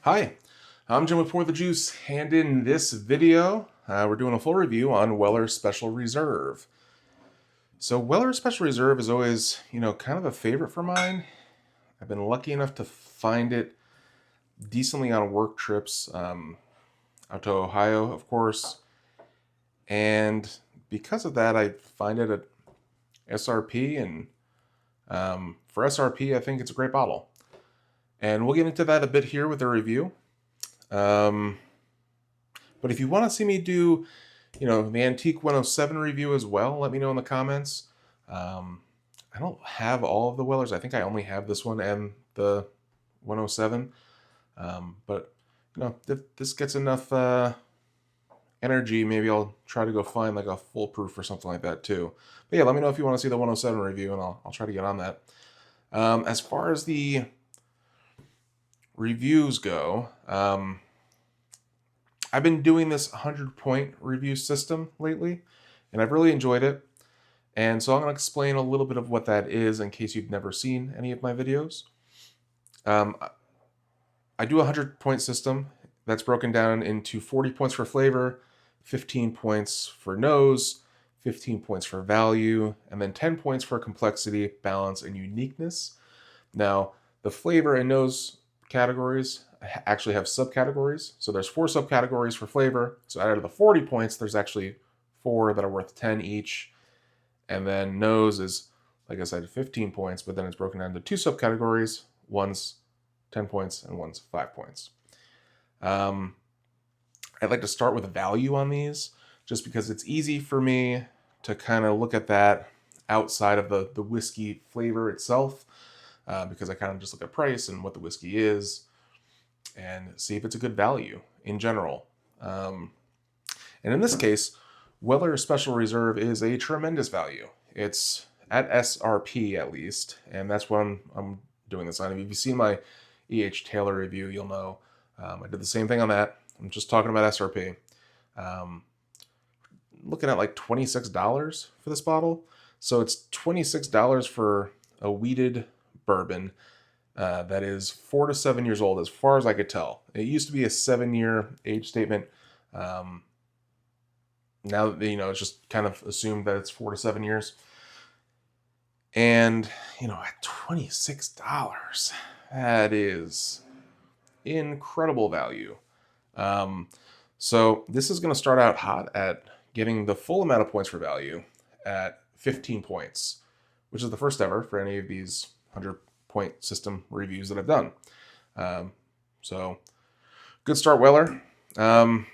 Hi, I'm Jim with Pour the Juice, and in this video, we're doing a full review on Weller Special Reserve. So Weller Special Reserve is always, kind of a favorite for mine. I've been lucky enough to find it decently on work trips out to Ohio, of course, and because of that, I find it at SRP, and for SRP, I think it's a great bottle. And we'll get into that a bit here with the review. But if you want to see me do, the Antique 107 review as well, let me know in the comments. I don't have all of the Wellers. I think I only have this one and the 107. But, if this gets enough energy, maybe I'll try to go find like a foolproof or something like that too. But yeah, let me know if you want to see the 107 review, and I'll try to get on that. As far as the reviews go, I've been doing this 100-point review system lately, and I've really enjoyed it. And so I'm going to explain a little bit of what that is in case you've never seen any of my videos. I do a 100-point system that's broken down into 40 points for flavor, 15 points for nose, 15 points for value, and then 10 points for complexity, balance, and uniqueness. Now, the flavor and nose categories actually have subcategories. So there's 4 subcategories for flavor. So out of the 40 points, there's actually 4 that are worth 10 each. And then nose is, like I said, 15 points, but then it's broken down into 2 subcategories. One's 10 points and one's 5 points. I'd like to start with a value on these, just because it's easy for me to kind of look at that outside of the whiskey flavor itself, because I kind of just look at price and what the whiskey is and see if it's a good value in general. And in this case, Weller Special Reserve is a tremendous value. It's at SRP at least, and that's what I'm doing this on. If you've seen my E.H. Taylor review, you'll know I did the same thing on that. I'm just talking about SRP. Looking at like $26 for this bottle. So it's $26 for a wheated bourbon that is 4 to 7 years old, as far as I could tell. It used to be a 7-year age statement. Now, it's just kind of assumed that it's 4 to 7 years. And, at $26, that is incredible value. So this is going to start out hot at getting the full amount of points for value at 15 points, which is the first ever for any of these 100-point system reviews that I've done. So good start, Weller. On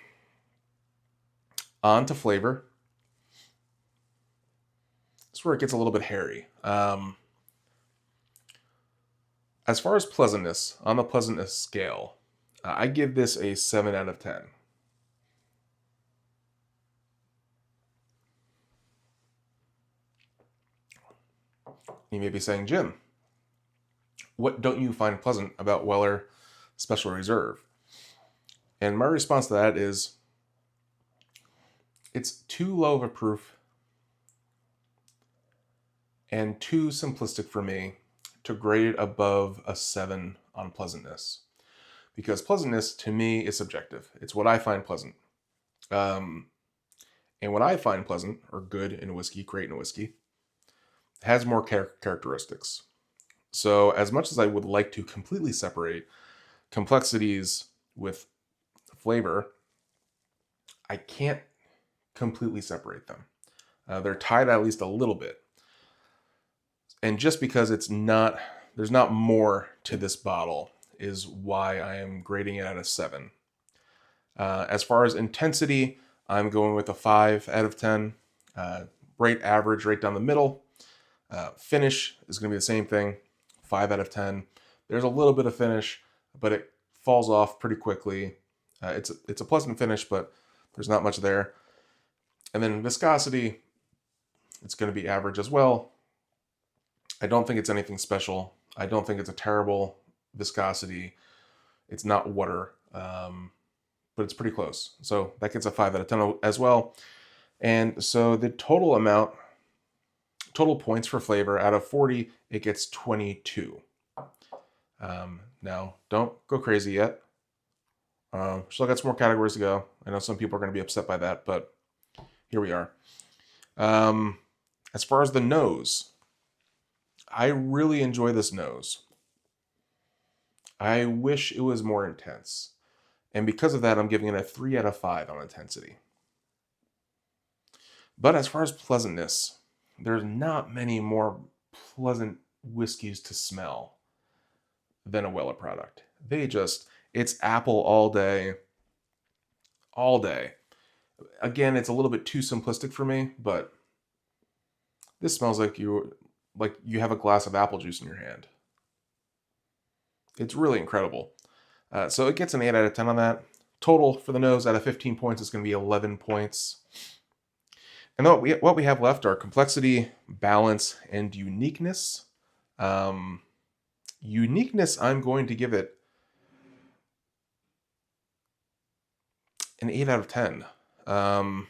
to flavor. This is where it gets a little bit hairy. As far as pleasantness, on the pleasantness scale, I give this a 7 out of 10. You may be saying, Jim, what don't you find pleasant about Weller Special Reserve? And my response to that is, it's too low of a proof and too simplistic for me to grade it above a 7 on pleasantness. Because pleasantness, to me, is subjective. It's what I find pleasant. And what I find pleasant, or good in a whiskey, great in a whiskey, has more characteristics. So as much as I would like to completely separate complexities with flavor, I can't completely separate them. They're tied at least a little bit. And just because there's not more to this bottle is why I am grading it at a 7. As far as intensity, I'm going with a 5 out of 10. Rate average, right down the middle. Finish is going to be the same thing, 5 out of 10. There's a little bit of finish, but it falls off pretty quickly. It's a pleasant finish, but there's not much there. And then viscosity, it's going to be average as well. I don't think it's anything special. I don't think it's a terrible viscosity. It's not water, but it's pretty close. So that gets a 5 out of 10 as well. And so the total points for flavor, out of 40, it gets 22. Now, don't go crazy yet. Still got some more categories to go. I know some people are going to be upset by that, but here we are. As far as the nose, I really enjoy this nose. I wish it was more intense. And because of that, I'm giving it a 3 out of 5 on intensity. But as far as pleasantness, there's not many more pleasant whiskeys to smell than a Weller product. It's apple all day, all day. Again, it's a little bit too simplistic for me, but this smells like you have a glass of apple juice in your hand. It's really incredible. So it gets an 8 out of 10 on that. Total for the nose out of 15 points is going to be 11 points. And what we have left are complexity, balance, and uniqueness. Uniqueness, I'm going to give it an 8 out of 10. And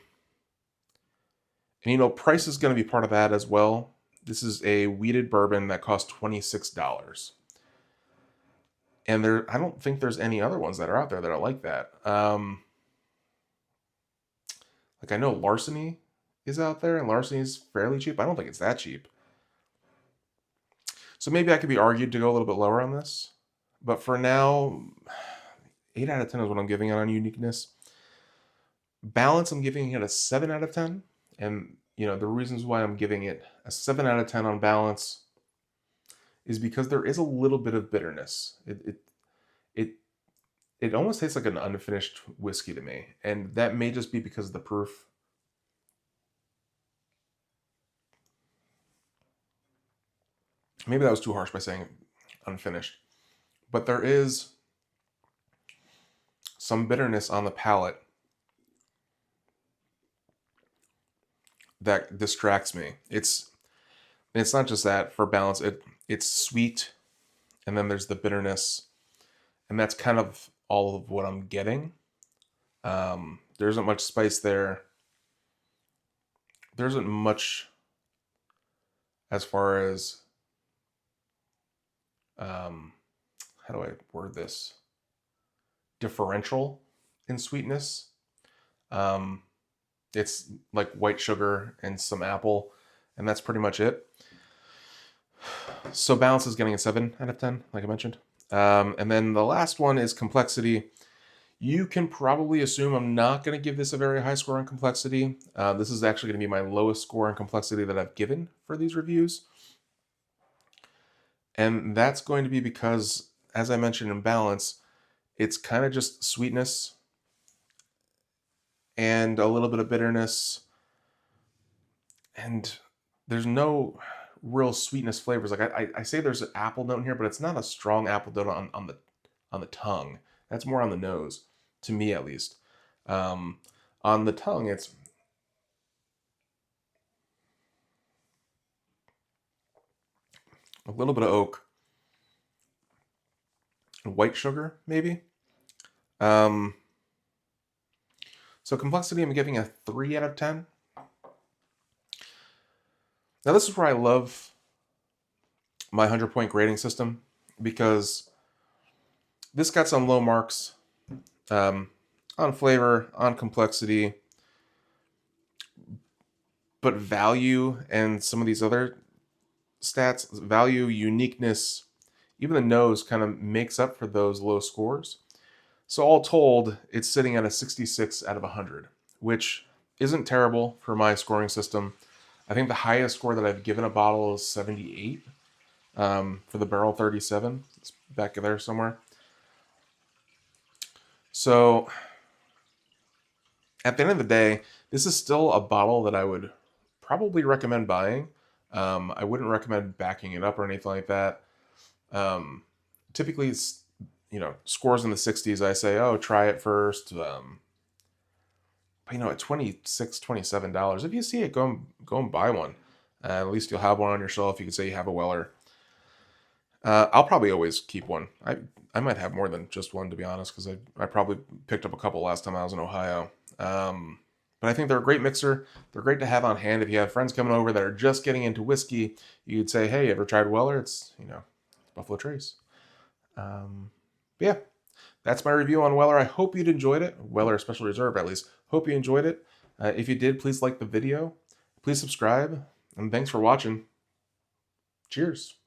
price is going to be part of that as well. This is a wheated bourbon that costs $26. And I don't think there's any other ones that are out there that are like that. Like I know Larceny is out there, and Larceny is fairly cheap. I don't think it's that cheap. So maybe I could be argued to go a little bit lower on this. But for now, 8 out of 10 is what I'm giving it on uniqueness. Balance, I'm giving it a 7 out of 10. And, the reasons why I'm giving it a 7 out of 10 on balance is because there is a little bit of bitterness. It almost tastes like an unfinished whiskey to me. And that may just be because of the proof. Maybe that was too harsh by saying unfinished. But there is some bitterness on the palate that distracts me. It's not just that. For balance, it's sweet, and then there's the bitterness, and that's kind of all of what I'm getting. There isn't much spice there. There isn't much as far as how do I word this? Differential in sweetness. It's like white sugar and some apple, and that's pretty much it. So balance is getting a 7 out of 10, like I mentioned. And then the last one is complexity. You can probably assume I'm not going to give this a very high score on complexity. This is actually going to be my lowest score on complexity that I've given for these reviews. And that's going to be because, as I mentioned in balance, it's kind of just sweetness and a little bit of bitterness. And there's no real sweetness flavors. Like I say there's an apple note in here, but it's not a strong apple note on the tongue. That's more on the nose, to me at least. On the tongue, it's a little bit of oak, white sugar, maybe. So complexity, I'm giving a 3 out of 10. Now this is where I love my 100-point grading system, because this got some low marks on flavor, on complexity, but value and some of these other stats, value, uniqueness, even the nose kind of makes up for those low scores. So all told, it's sitting at a 66 out of 100, which isn't terrible for my scoring system. I think the highest score that I've given a bottle is 78 for the Barrel 37. It's back there somewhere. So at the end of the day, this is still a bottle that I would probably recommend buying. I wouldn't recommend backing it up or anything like that. Typically, it's, scores in the 60s, I say, oh, try it first. But, at $26, $27, if you see it, go and buy one. At least you'll have one on your shelf. You can say you have a Weller. I'll probably always keep one. I might have more than just one, to be honest, because I probably picked up a couple last time I was in Ohio. But I think they're a great mixer. They're great to have on hand. If you have friends coming over that are just getting into whiskey, you could say, hey, ever tried Weller? It's, Buffalo Trace. Yeah, That's my review on Weller. I hope you'd enjoyed it. Weller Special Reserve, at least. Hope you enjoyed it. If you did, please like the video. Please subscribe. And thanks for watching. Cheers.